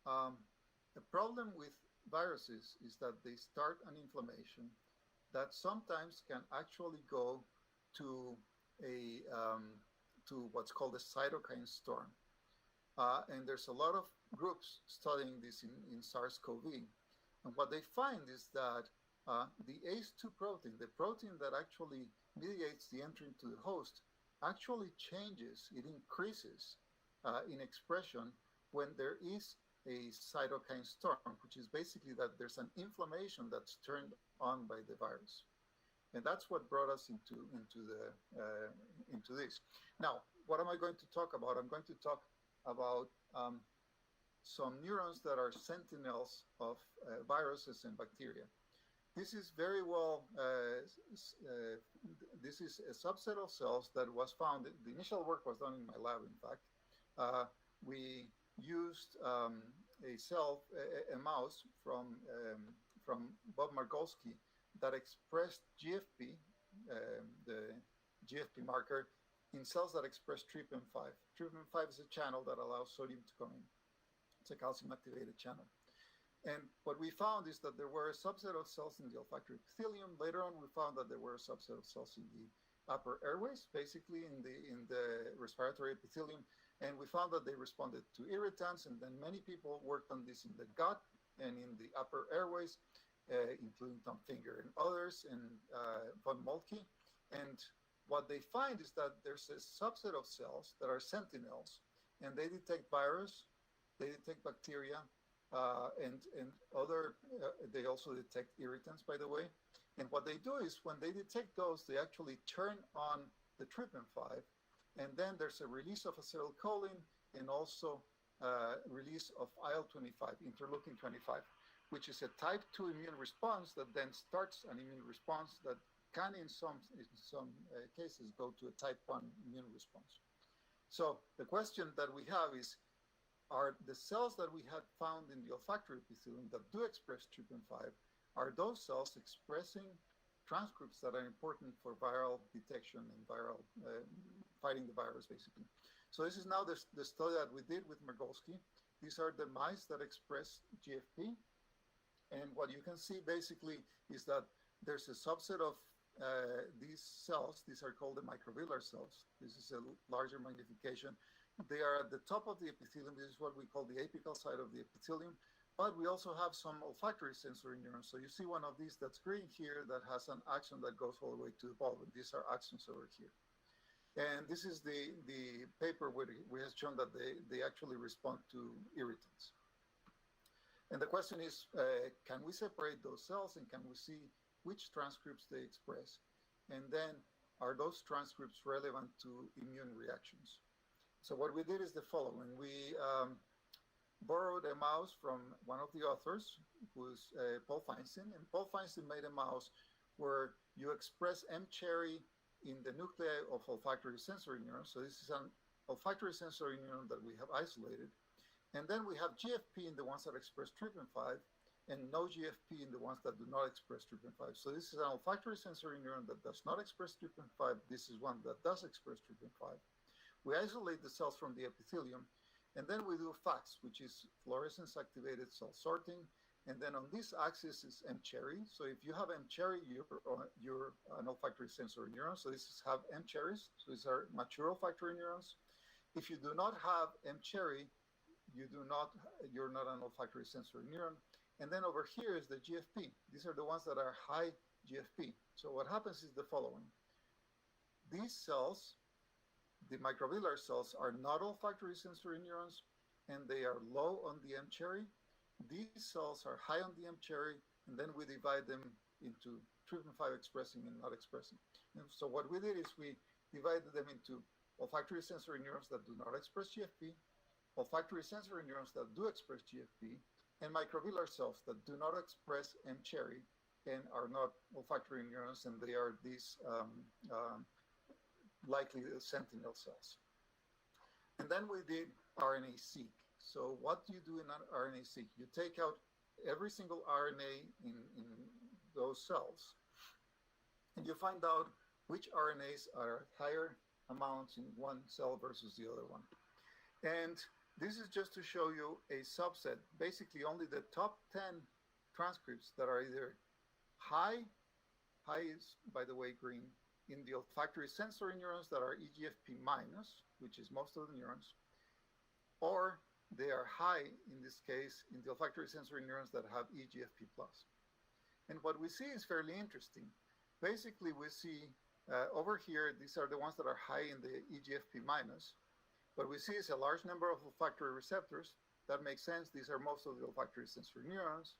The problem with viruses is that they start an inflammation that sometimes can actually go to what's called a cytokine storm. And there's a lot of groups studying this in SARS-CoV. And what they find is that the ACE2 protein, the protein that actually mediates the entry into the host, actually changes, it increases in expression when there is a cytokine storm, which is basically that there's an inflammation that's turned on by the virus. And that's what brought us into this. Now, what am I going to talk about? I'm going to talk about some neurons that are sentinels of viruses and bacteria. This is very well, this is a subset of cells that was found, the initial work was done in my lab, in fact. We used a mouse from Bob Margolski that expressed GFP, the GFP marker, in cells that express TRPM5. TRPM5 is a channel that allows sodium to come in. It's a calcium-activated channel. And what we found is that there were a subset of cells in the olfactory epithelium. Later on, we found that there were a subset of cells in the upper airways, basically in the respiratory epithelium. And we found that they responded to irritants. And then many people worked on this in the gut and in the upper airways, including Tom Finger and others, and von Moltke. And what they find is that there's a subset of cells that are sentinels, and they detect virus, they detect bacteria, and other, they also detect irritants, by the way. And what they do is when they detect those, they actually turn on the TRPM5, and then there's a release of acetylcholine and also release of IL-25, interleukin-25, which is a type 2 immune response that then starts an immune response that can, in some cases, go to a type 1 immune response. So the question that we have is, are the cells that we had found in the olfactory epithelium that do express TRPM5, are those cells expressing transcripts that are important for viral detection and viral fighting the virus, basically? So this is now the study that we did with Margolski. These are the mice that express GFP. And what you can see basically is that there's a subset of these cells. These are called the microvillar cells. This is a larger magnification. They are at the top of the epithelium. This is what we call the apical side of the epithelium. But we also have some olfactory sensory neurons. So you see one of these that's green here that has an axon that goes all the way to the bulb. And these are axons over here. And this is the paper where we have shown that they actually respond to irritants. And the question is, can we separate those cells and can we see which transcripts they express? and then are those transcripts relevant to immune reactions? So what we did is the following. We borrowed a mouse from one of the authors, who's Paul Feinstein, and Paul Feinstein made a mouse where you express M-cherry in the nuclei of olfactory sensory neurons. So this is an olfactory sensory neuron that we have isolated. And then we have GFP in the ones that express TRPM5 and no GFP in the ones that do not express TRPM5. So this is an olfactory sensory neuron that does not express TRPM5. This is one that does express TRPM5. We isolate the cells from the epithelium, and then we do FACS, which is fluorescence activated cell sorting. And then on this axis is M-cherry. So if you have M-cherry, you're an olfactory sensory neuron. So this is have M-cherries. So these are mature olfactory neurons. If you do not have M-cherry, you're not an olfactory sensory neuron. And then over here is the GFP. These are the ones that are high GFP. So what happens is the following. These cells, the microvillar cells, are not olfactory sensory neurons, and they are low on the M-cherry. These cells are high on the M-cherry, and then we divide them into TRPM5 expressing and not expressing. And so what we did is we divided them into olfactory sensory neurons that do not express GFP, olfactory sensory neurons that do express GFP, and microvillar cells that do not express M-cherry and are not olfactory neurons, and they are these likely sentinel cells. And then we did RNAseq. So what do you do in an RNAseq? You take out every single RNA in those cells, and you find out which RNAs are higher amounts in one cell versus the other one. And this is just to show you a subset, basically only the top 10 transcripts that are either high is, by the way, green, in the olfactory sensory neurons that are EGFP minus, which is most of the neurons, or they are high, in this case, in the olfactory sensory neurons that have EGFP plus. And what we see is fairly interesting. Basically, we see over here, these are the ones that are high in the EGFP minus. What we see is a large number of olfactory receptors. That makes sense. These are most of the olfactory sensory neurons.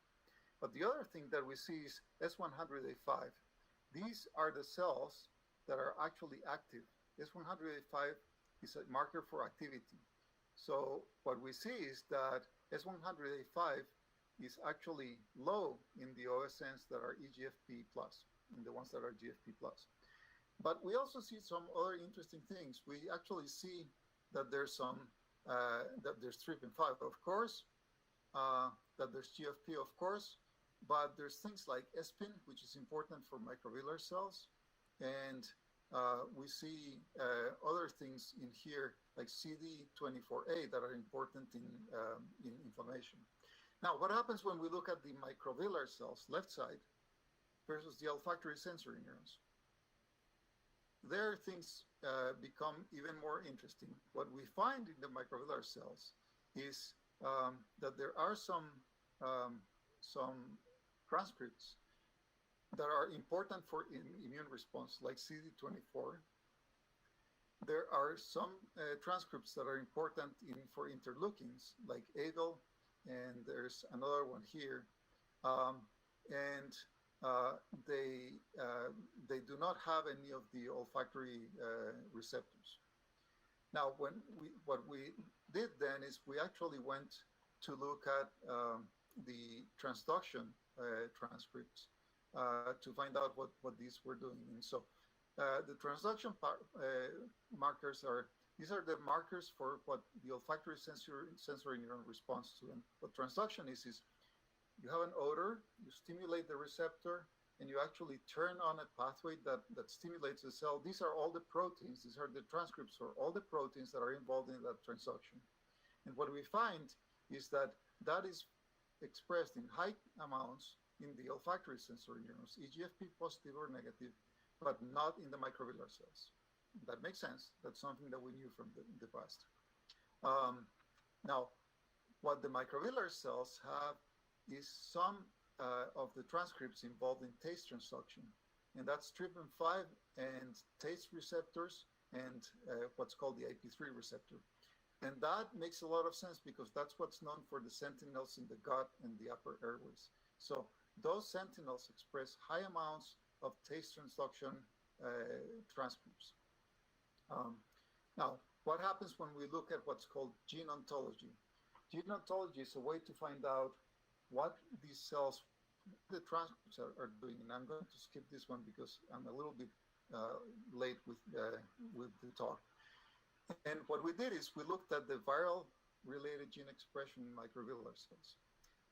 But the other thing that we see is S100A5. These are the cells that are actually active. S100A5 is a marker for activity. So what we see is that S100A5 is actually low in the OSNs that are EGFP plus, in the ones that are GFP plus. But we also see some other interesting things. We actually see that there's that there's TRPM5, of course, that there's GFP, of course, but there's things like SPIN, which is important for microvillar cells, and we see other things in here like CD24A that are important in inflammation. Now, what happens when we look at the microvillar cells, left side, versus the olfactory sensory neurons? There, things become even more interesting. What we find in the microvillar cells is that there are some transcripts that are important for immune response, like CD24. There are some transcripts that are important for interleukins, like AVIL, and there's another one here. They do not have any of the olfactory receptors. Now, what we did then is we actually went to look at the transduction transcripts to find out what these were doing. And so the transduction markers these are the markers for what the olfactory sensory neuron responds to. And what transduction is you have an odor, you stimulate the receptor, and you actually turn on a pathway that stimulates the cell. These are all the proteins. These are the transcripts for all the proteins that are involved in that transduction. And what we find is that is expressed in high amounts in the olfactory sensory neurons, EGFP positive or negative, but not in the microvillar cells. That makes sense. That's something that we knew from the past. Now, what the microvillar cells have is some of the transcripts involved in taste transduction, and that's TRPM5 and taste receptors and what's called the IP3 receptor. And that makes a lot of sense because that's what's known for the sentinels in the gut and the upper airways. So those sentinels express high amounts of taste transduction transcripts. Now, what happens when we look at what's called gene ontology? Gene ontology is a way to find out what these cells, the transcripts are doing. And I'm going to skip this one because I'm a little bit late with the talk. And what we did is we looked at the viral-related gene expression in microvillar cells.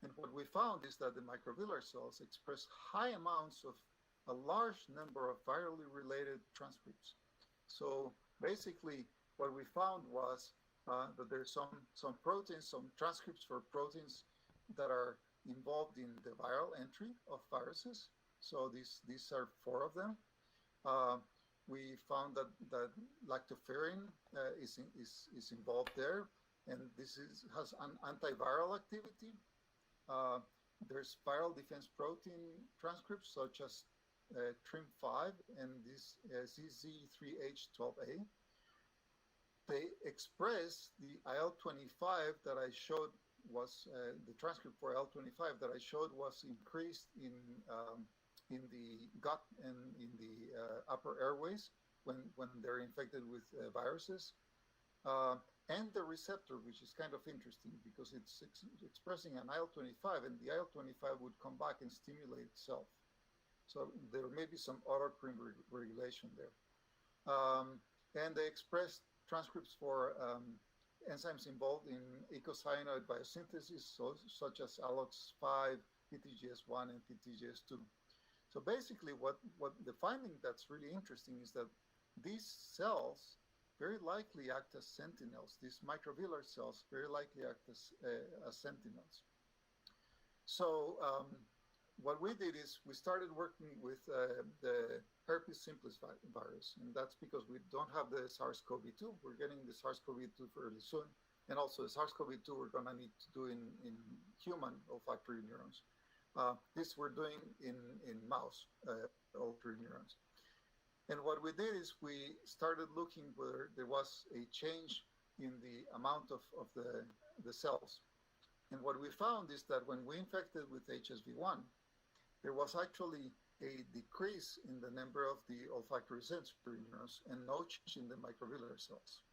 And what we found is that the microvillar cells express high amounts of a large number of virally related transcripts. So basically, what we found was that there's some proteins, some transcripts for proteins that are involved in the viral entry of viruses. So these are 4 of them. We found that lactoferrin is involved there, and this has an antiviral activity. There's viral defense protein transcripts such as TRIM5 and this ZZ3H12A. They express the IL-25 that I showed was the transcript for IL-25 that I showed was increased in the gut and in the upper airways when they're infected with viruses. And the receptor, which is kind of interesting because it's expressing an IL-25, and the IL-25 would come back and stimulate itself. So there may be some autocrine regulation there. And they express transcripts for enzymes involved in eicosanoid biosynthesis, such as ALOX5, PTGS1, and PTGS2. So basically, what the finding that's really interesting is that these cells very likely act as sentinels. These microvillar cells very likely act as sentinels. So what we did is we started working with the herpes simplex virus, and that's because we don't have the SARS-CoV-2. We're getting the SARS-CoV-2 fairly soon, and also the SARS-CoV-2 we're going to need to do in human olfactory neurons. This we're doing in mouse olfactory neurons. And what we did is we started looking whether there was a change in the amount of the cells. And what we found is that when we infected with HSV1, there was actually a decrease in the number of the olfactory sensory neurons and no change in the microvillar cells.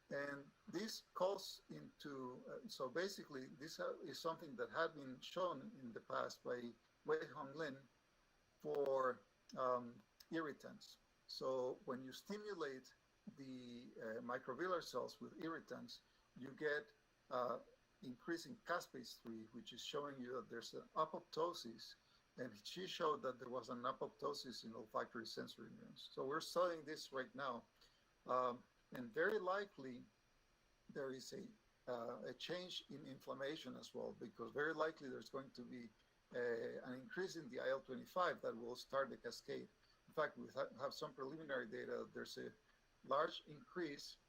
And this calls into, so basically this is something that had been shown in the past by Wei-Hong Lin for irritants. So when you stimulate the microvillar cells with irritants, you get increasing caspase-3, which is showing you that there's an apoptosis, and she showed that there was an apoptosis in olfactory sensory neurons. So we're studying this right now, and very likely there is a change in inflammation as well, because very likely there's going to be an increase in the IL-25 that will start the cascade. In fact, we have some preliminary data. There's a large increase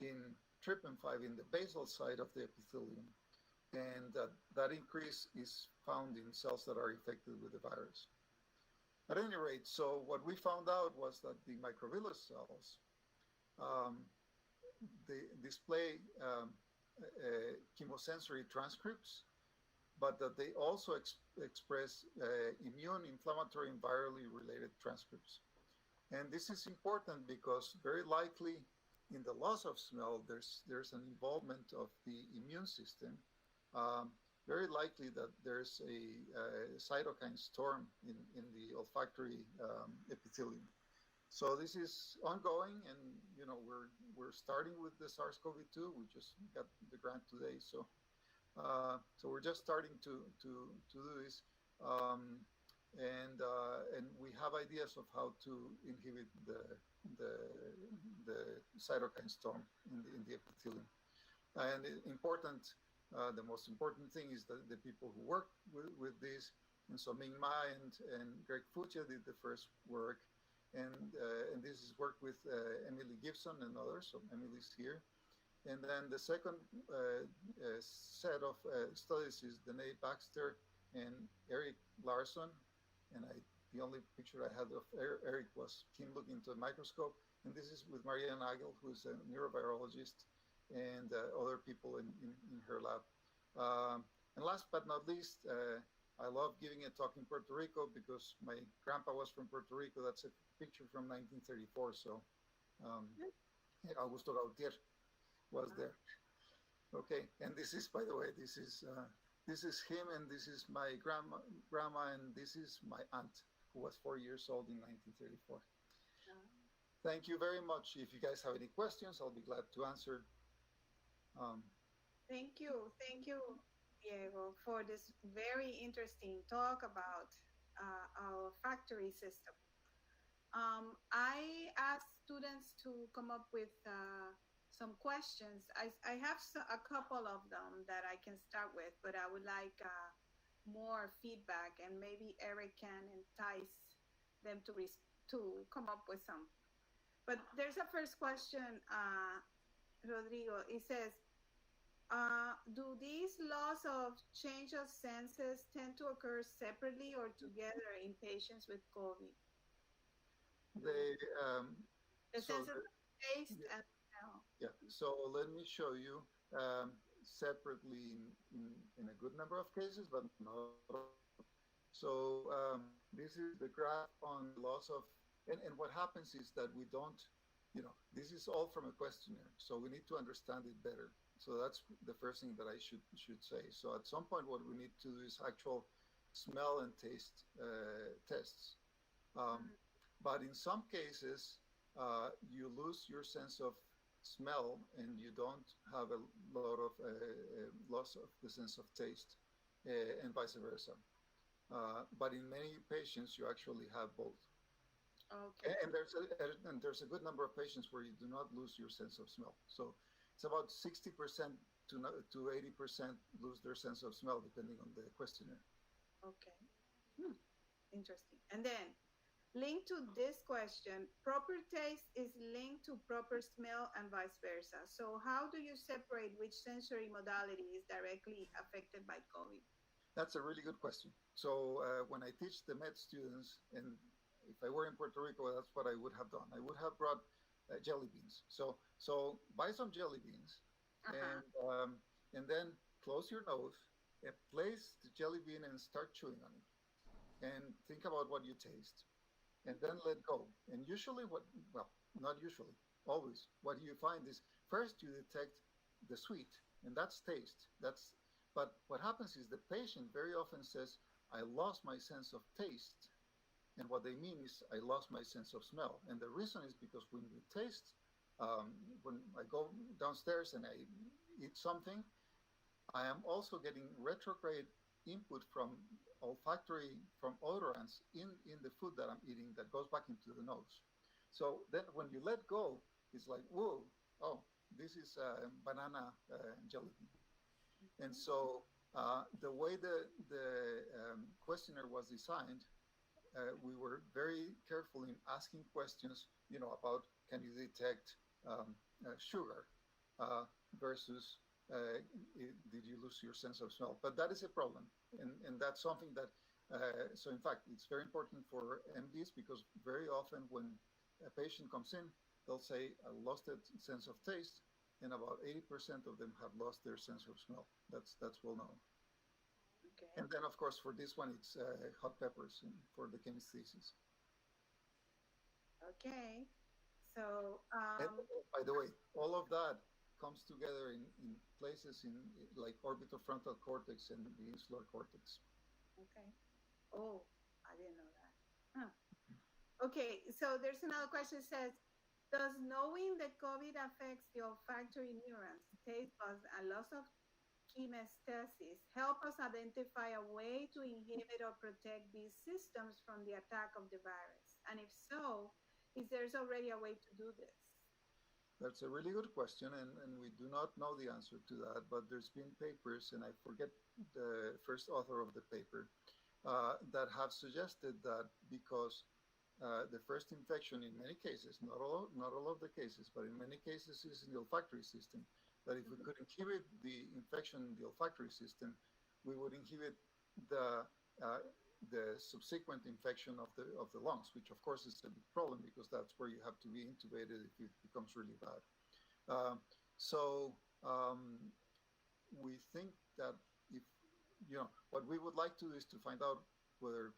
in TRPM5 in the basal side of the epithelium, and that increase is found in cells that are infected with the virus. At any rate, so what we found out was that the microvillar cells they display chemosensory transcripts, but that they also express immune, inflammatory, and virally related transcripts. And this is important because very likely in the loss of smell, there's an involvement of the immune system. Very likely that there's a cytokine storm in the olfactory epithelium. So this is ongoing, and we're starting with the SARS-CoV-2. We just got the grant today, so we're just starting to do this, and we have ideas of how to inhibit the cytokine storm in the epithelium. And the most important thing is that the people who work with this, and so Ming Ma and Greg Fuccia did the first work, and this is work with Emily Gibson and others. So Emily's here. And then the second set of studies is Danae Baxter and Eric Larson. And the only picture I had of Eric was him looking into a microscope. And this is with Maria Nagel, who's a neurovirologist, and other people in her lab. And last but not least, I love giving a talk in Puerto Rico because my grandpa was from Puerto Rico. That's a picture from 1934. So Augusto Gautier was there. Okay, and this is, by the way, this is him, and this is my grandma, and this is my aunt, who was 4 years old in 1934. Thank you very much. If you guys have any questions, I'll be glad to answer. Thank you, Diego, for this very interesting talk about our factory system. I asked students to come up with some questions. I have a couple of them that I can start with, but I would like more feedback, and maybe Eric can entice them to come up with some. But there's a first question, Rodrigo. It says, do these loss of change of senses tend to occur separately or together in patients with COVID? The sense of taste and smell. Yeah, so let me show you separately in a good number of cases, but not all. So this is the graph on loss of, and what happens is that we don't, this is all from a questionnaire, so we need to understand it better. So that's the first thing that I should say. So at some point, what we need to do is actual smell and taste tests. But in some cases, you lose your sense of smell and you don't have a lot of loss of the sense of taste, and vice versa. But in many patients, you actually have both. Okay. And there's a good number of patients where you do not lose your sense of smell. So it's about 60% to 80% lose their sense of smell, depending on the questionnaire. Okay. Interesting. And then, linked to this question, proper taste is linked to proper smell and vice versa. So how do you separate which sensory modality is directly affected by COVID? That's a really good question. So when I teach the med students, and if I were in Puerto Rico, that's what I would have done. I would have brought jelly beans. So buy some jelly beans, and then close your nose, and place the jelly bean and start chewing on it. And think about what you taste. And then let go. And usually not usually, always, what you find is first you detect the sweet, and that's taste. But what happens is the patient very often says, I lost my sense of taste. And what they mean is, I lost my sense of smell. And the reason is because when we taste, when I go downstairs and I eat something, I am also getting retrograde input from olfactory, from odorants in the food that I'm eating that goes back into the nose. So then when you let go, it's like, whoa, oh, this is banana jelly bean. And so the way the questionnaire was designed, we were very careful in asking questions, about can you detect sugar versus did you lose your sense of smell? But that is a problem, and that's something that. So in fact, it's very important for MDs because very often when a patient comes in, they'll say, I lost a sense of taste, and about 80% of them have lost their sense of smell. That's well known. Okay. And then, of course, for this one, it's hot peppers for the chemisthesis. Okay. So, and, by the way, all of that comes together in places in like orbitofrontal cortex and the insular cortex. Okay. Oh, I didn't know that. Huh. Okay, so there's another question that says, does knowing that COVID affects the olfactory neurons, taste buds, and loss of chemisthesis help us identify a way to inhibit or protect these systems from the attack of the virus? And if so, is there already a way to do this? That's a really good question, and we do not know the answer to that, but there's been papers, and I forget the first author of the paper, that have suggested that because the first infection in many cases, not all of the cases, but in many cases is in the olfactory system, that if we could inhibit the infection in the olfactory system, we would inhibit the subsequent infection of the lungs, which of course is a big problem because that's where you have to be intubated if it becomes really bad. So we think that if what we would like to do is to find out whether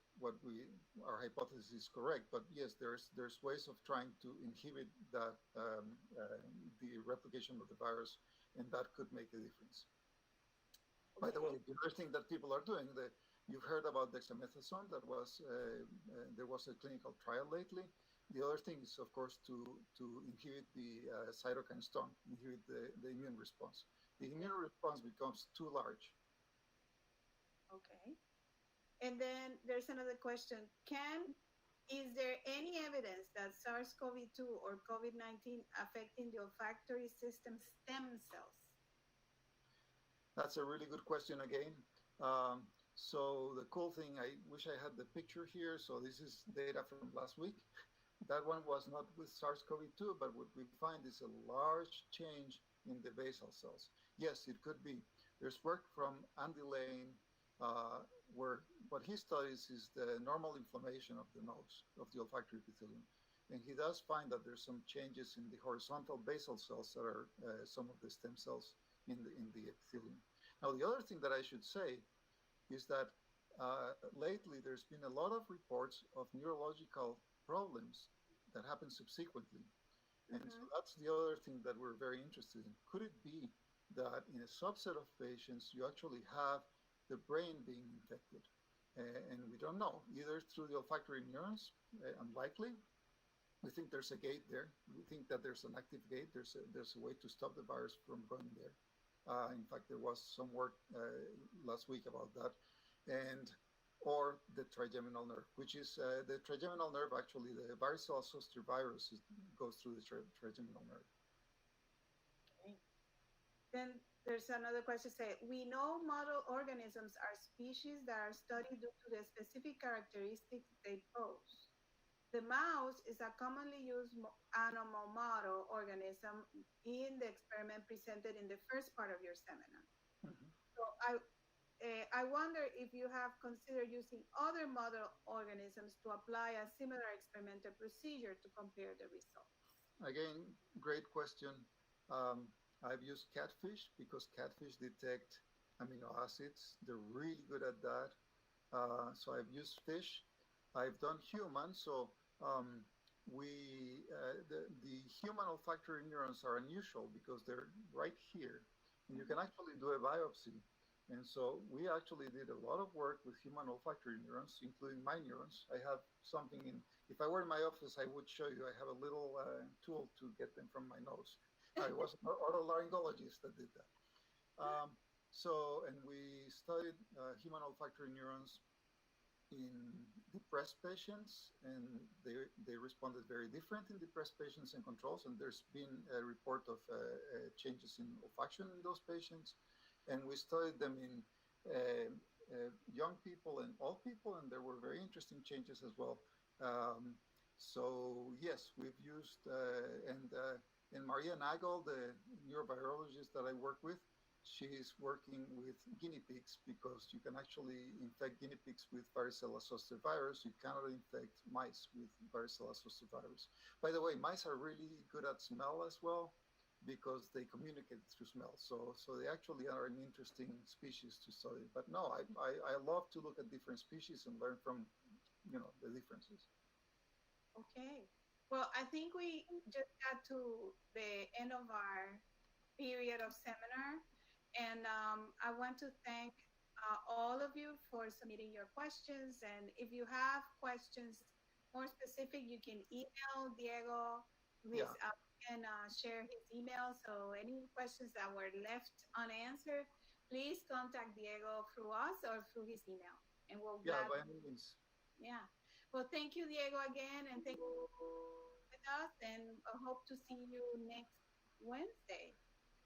our hypothesis is correct. But yes, there's ways of trying to inhibit that the replication of the virus, and that could make a difference. By the way, the other thing that people are doing, you've heard about dexamethasone. There was a clinical trial lately. The other thing is, of course, to inhibit the cytokine storm, inhibit the immune response. The immune response becomes too large. Okay. And then there's another question. Is there any evidence that SARS-CoV-2 or COVID-19 affecting the olfactory system stem cells? That's a really good question again. So the cool thing, I wish I had the picture here. So this is data from last week. That one was not with SARS-CoV-2, but what we find is a large change in the basal cells. Yes, it could be. There's work from Andy Lane, where what he studies is the normal inflammation of the nose, of the olfactory epithelium. And he does find that there's some changes in the horizontal basal cells that are some of the stem cells in the epithelium. Now, the other thing that I should say is that lately there's been a lot of reports of neurological problems that happen subsequently. And so that's the other thing that we're very interested in. Could it be that in a subset of patients, you actually have the brain being infected? And we don't know, either through the olfactory neurons, unlikely. We think there's a gate there. We think that there's an active gate. There's a way to stop the virus from going there. In fact, there was some work last week about that. Or the trigeminal nerve, which is the trigeminal nerve, actually, the varicella zoster virus goes through the trigeminal nerve. Okay. Then there's another question say, we know model organisms are species that are studied due to the specific characteristics they pose. The mouse is a commonly used animal model organism in the experiment presented in the first part of your seminar. So I wonder if you have considered using other model organisms to apply a similar experimental procedure to compare the results. Again, great question. I've used catfish because catfish detect amino acids. They're really good at that. So I've used fish. I've done human. So the human olfactory neurons are unusual because they're right here. And you can actually do a biopsy. And so we actually did a lot of work with human olfactory neurons, including my neurons. I have something if I were in my office, I would show you. I have a little tool to get them from my nose. I was an otolaryngologist that did that. And we studied human olfactory neurons in depressed patients, and they responded very different in depressed patients and controls. And there's been a report of changes in olfaction in those patients. And we studied them in young people and old people, and there were very interesting changes as well. So yes, we've used, and Maria Nagel, the neurovirologist that I work with, she's working with guinea pigs because you can actually infect guinea pigs with varicella zoster virus. You cannot infect mice with varicella zoster virus. By the way, mice are really good at smell as well, because they communicate through smell. So they actually are an interesting species to study. But no, I love to look at different species and learn from, the differences. Okay. Well, I think we just got to the end of our period of seminar. And I want to thank all of you for submitting your questions. And if you have questions more specific, you can email Diego with and share his email. So any questions that were left unanswered, please contact Diego through us or through his email, and we'll by any means. Yeah. Well, thank you, Diego, again, and thank you with us, and I hope to see you next Wednesday.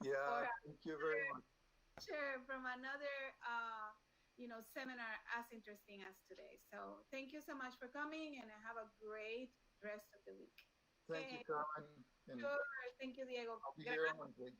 Yeah, thank you very much. Sure, from another seminar as interesting as today. So thank you so much for coming, and have a great rest of the week. Thank you, Carmen. Sure. Thank you, Diego. I'll be here on Wednesday.